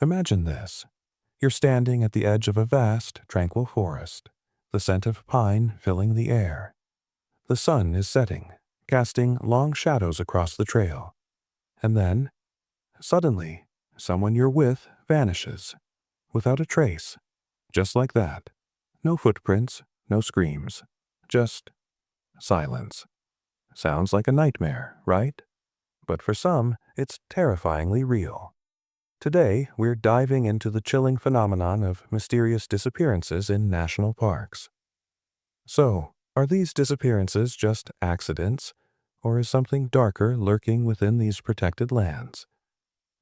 Imagine this. You're standing at the edge of a vast, tranquil forest, the scent of pine filling the air. The sun is setting, casting long shadows across the trail. And then, suddenly, someone you're with vanishes, without a trace, just like that. No footprints, no screams, just silence. Sounds like a nightmare, right? But for some, it's terrifyingly real. Today, we're diving into the chilling phenomenon of mysterious disappearances in national parks. So, are these disappearances just accidents, or is something darker lurking within these protected lands?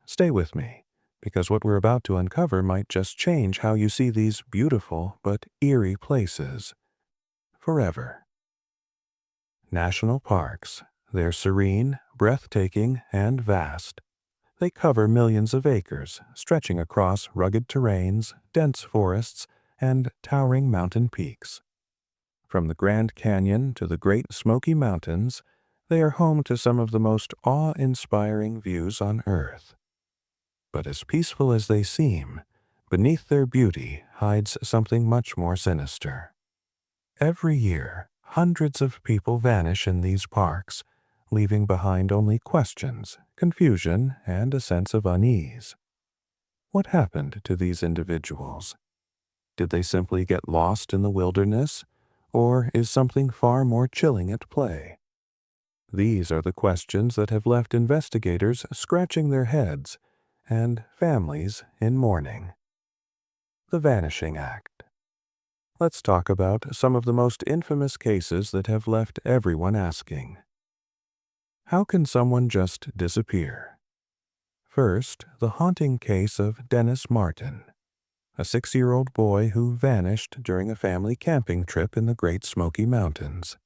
Stay with me, because what we're about to uncover might just change how you see these beautiful but eerie places forever. National parks. They're serene, breathtaking, and vast. They cover millions of acres, stretching across rugged terrains, dense forests, and towering mountain peaks. From the Grand Canyon to the Great Smoky Mountains, they are home to some of the most awe-inspiring views on Earth. But as peaceful as they seem, beneath their beauty hides something much more sinister. Every year, hundreds of people vanish in these parks, leaving behind only questions, confusion, and a sense of unease. What happened to these individuals? Did they simply get lost in the wilderness, or is something far more chilling at play? These are the questions that have left investigators scratching their heads and families in mourning. The Vanishing Act. Let's talk about some of the most infamous cases that have left everyone asking. How can someone just disappear? First, the haunting case of Dennis Martin, a 6-year-old boy who vanished during a family camping trip in the Great Smoky Mountains.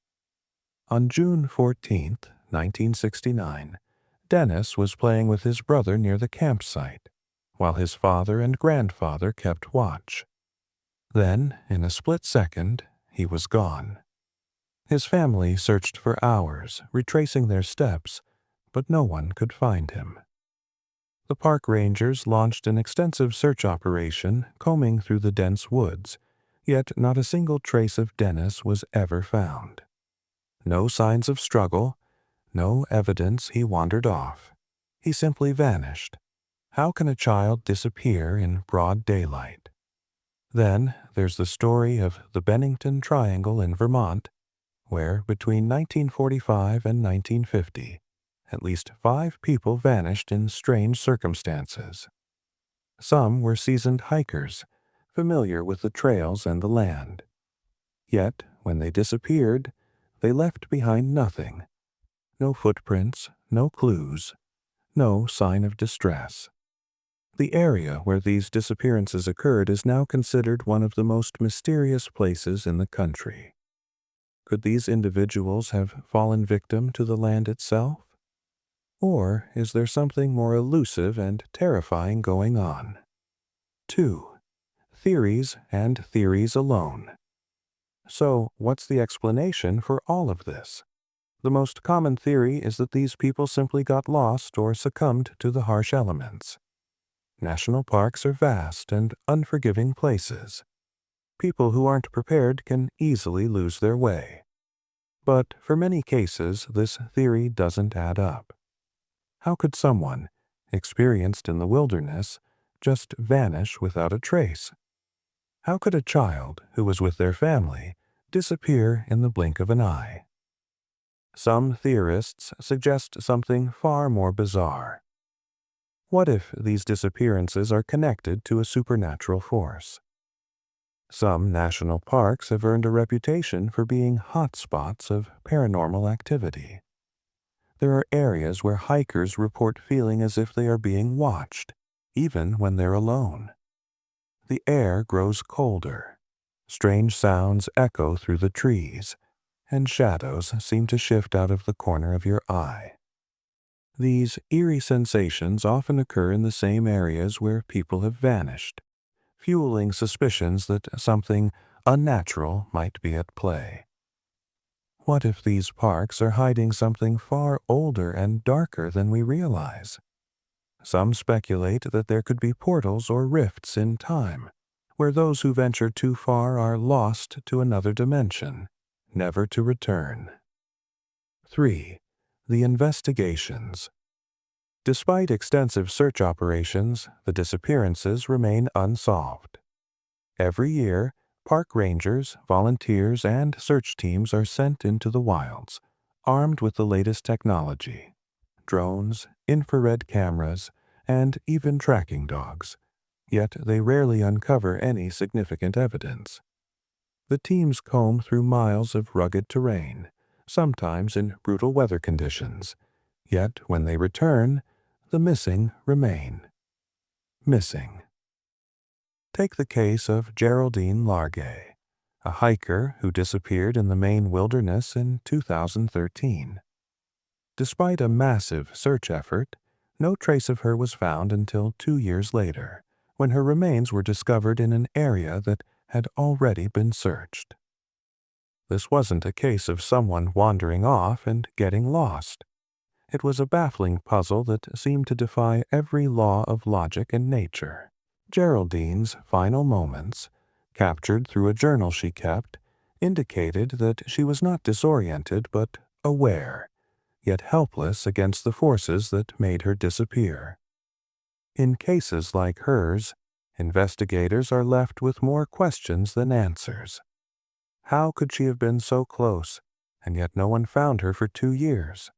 On June 14, 1969, Dennis was playing with his brother near the campsite, while his father and grandfather kept watch. Then, in a split second, he was gone. His family searched for hours, retracing their steps, but no one could find him. The park rangers launched an extensive search operation, combing through the dense woods, yet not a single trace of Dennis was ever found. No signs of struggle, no evidence he wandered off. He simply vanished. How can a child disappear in broad daylight? Then there's the story of the Bennington Triangle in Vermont, where between 1945 and 1950, at least 5 people vanished in strange circumstances. Some were seasoned hikers, familiar with the trails and the land. Yet, when they disappeared, they left behind nothing. No footprints, no clues, no sign of distress. The area where these disappearances occurred is now considered one of the most mysterious places in the country. Could these individuals have fallen victim to the land itself? Or is there something more elusive and terrifying going on? 2. Theories and theories alone. So, what's the explanation for all of this? The most common theory is that these people simply got lost or succumbed to the harsh elements. National parks are vast and unforgiving places. People who aren't prepared can easily lose their way. But for many cases, this theory doesn't add up. How could someone, experienced in the wilderness, just vanish without a trace? How could a child who was with their family disappear in the blink of an eye? Some theorists suggest something far more bizarre. What if these disappearances are connected to a supernatural force? Some national parks have earned a reputation for being hotspots of paranormal activity. There are areas where hikers report feeling as if they are being watched, even when they're alone. The air grows colder. Strange sounds echo through the trees, and shadows seem to shift out of the corner of your eye. These eerie sensations often occur in the same areas where people have vanished, fueling suspicions that something unnatural might be at play. What if these parks are hiding something far older and darker than we realize? Some speculate that there could be portals or rifts in time, where those who venture too far are lost to another dimension, never to return. 3. The investigations. Despite extensive search operations, the disappearances remain unsolved. Every year, park rangers, volunteers, and search teams are sent into the wilds, armed with the latest technology: drones, infrared cameras, and even tracking dogs. Yet they rarely uncover any significant evidence. The teams comb through miles of rugged terrain, sometimes in brutal weather conditions. Yet when they return, the missing remain. Missing. Take the case of Geraldine Largay, a hiker who disappeared in the Maine wilderness in 2013. Despite a massive search effort, no trace of her was found until 2 years later, when her remains were discovered in an area that had already been searched. This wasn't a case of someone wandering off and getting lost. It was a baffling puzzle that seemed to defy every law of logic and nature. Geraldine's final moments, captured through a journal she kept, indicated that she was not disoriented but aware, yet helpless against the forces that made her disappear. In cases like hers, investigators are left with more questions than answers. How could she have been so close, and yet no one found her for 2 years?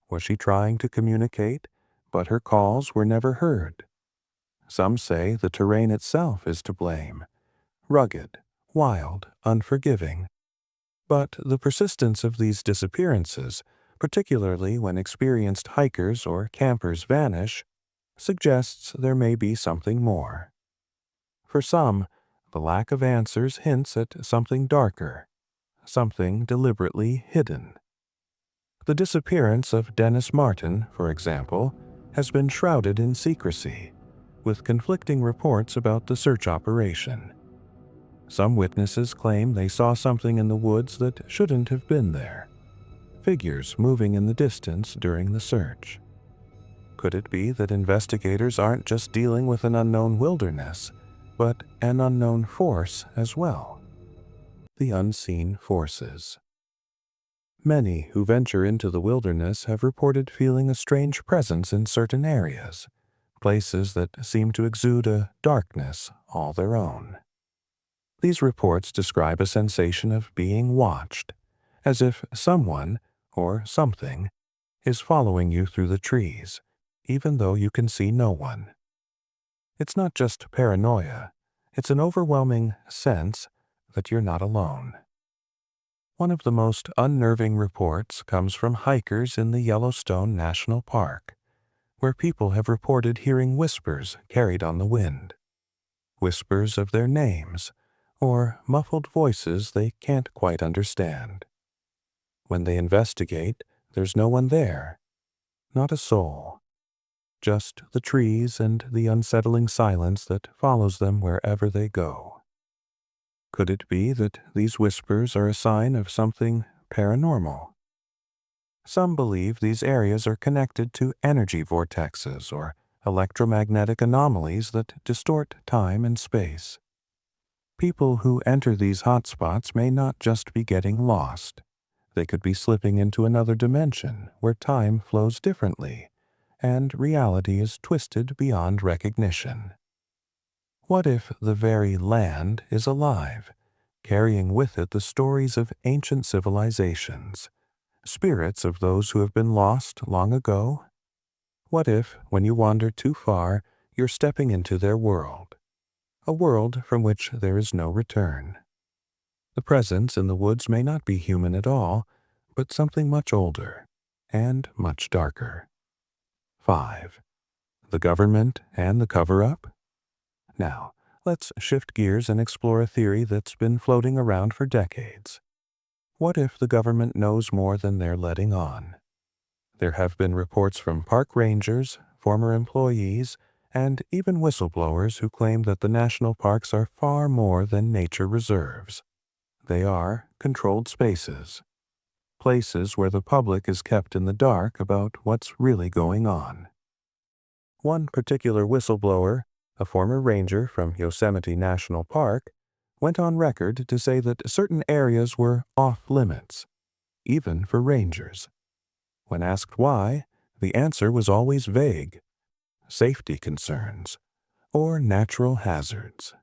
Was she trying to communicate, but her calls were never heard? Some say the terrain itself is to blame: rugged, wild, unforgiving. But the persistence of these disappearances, particularly when experienced hikers or campers vanish, suggests there may be something more. For some, the lack of answers hints at something darker, something deliberately hidden. The disappearance of Dennis Martin, for example, has been shrouded in secrecy, with conflicting reports about the search operation. Some witnesses claim they saw something in the woods that shouldn't have been there, figures moving in the distance during the search. Could it be that investigators aren't just dealing with an unknown wilderness, but an unknown force as well? The unseen forces. Many who venture into the wilderness have reported feeling a strange presence in certain areas, places that seem to exude a darkness all their own. These reports describe a sensation of being watched, as if someone, or something, is following you through the trees, even though you can see no one. It's not just paranoia, it's an overwhelming sense that you're not alone. One of the most unnerving reports comes from hikers in the Yellowstone National Park, where people have reported hearing whispers carried on the wind. Whispers of their names, or muffled voices they can't quite understand. When they investigate, there's no one there, not a soul. Just the trees and the unsettling silence that follows them wherever they go. Could it be that these whispers are a sign of something paranormal? Some believe these areas are connected to energy vortexes or electromagnetic anomalies that distort time and space. People who enter these hotspots may not just be getting lost. They could be slipping into another dimension where time flows differently and reality is twisted beyond recognition. What if the very land is alive, carrying with it the stories of ancient civilizations, spirits of those who have been lost long ago? What if, when you wander too far, you're stepping into their world, a world from which there is no return? The presence in the woods may not be human at all, but something much older and much darker. 5. The government and the cover-up? Now, let's shift gears and explore a theory that's been floating around for decades. What if the government knows more than they're letting on? There have been reports from park rangers, former employees, and even whistleblowers who claim that the national parks are far more than nature reserves. They are controlled spaces, places where the public is kept in the dark about what's really going on. One particular whistleblower, a former ranger from Yosemite National Park, went on record to say that certain areas were off-limits, even for rangers. When asked why, the answer was always vague: safety concerns or natural hazards.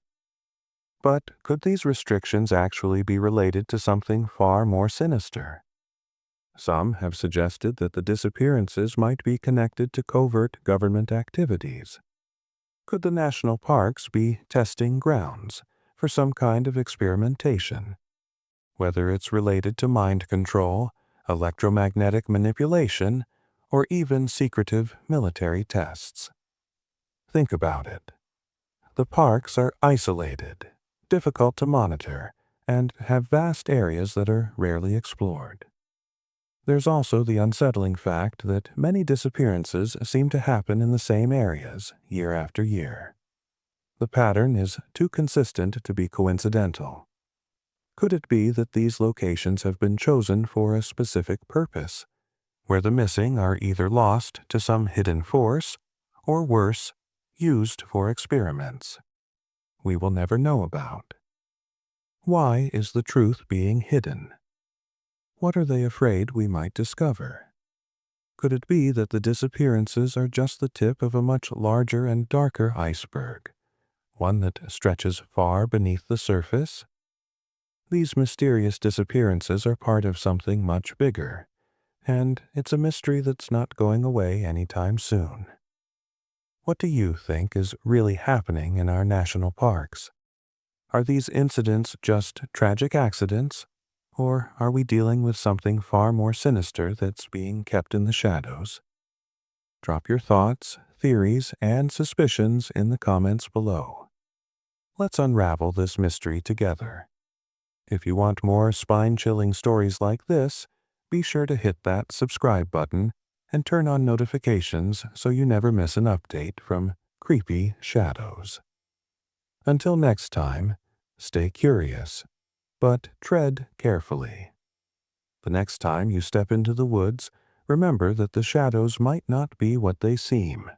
But could these restrictions actually be related to something far more sinister? Some have suggested that the disappearances might be connected to covert government activities. Could the national parks be testing grounds for some kind of experimentation, whether it's related to mind control, electromagnetic manipulation, or even secretive military tests? Think about it. The parks are isolated, difficult to monitor, and have vast areas that are rarely explored. There's also the unsettling fact that many disappearances seem to happen in the same areas year after year. The pattern is too consistent to be coincidental. Could it be that these locations have been chosen for a specific purpose, where the missing are either lost to some hidden force, or worse, used for experiments we will never know about? Why is the truth being hidden? What are they afraid we might discover? Could it be that the disappearances are just the tip of a much larger and darker iceberg, one that stretches far beneath the surface? These mysterious disappearances are part of something much bigger, and it's a mystery that's not going away anytime soon. What do you think is really happening in our national parks? Are these incidents just tragic accidents, or are we dealing with something far more sinister that's being kept in the shadows? Drop your thoughts, theories, and suspicions in the comments below. Let's unravel this mystery together. If you want more spine-chilling stories like this, be sure to hit that subscribe button and turn on notifications so you never miss an update from Creepy Shadows. Until next time, stay curious, but tread carefully. The next time you step into the woods, remember that the shadows might not be what they seem.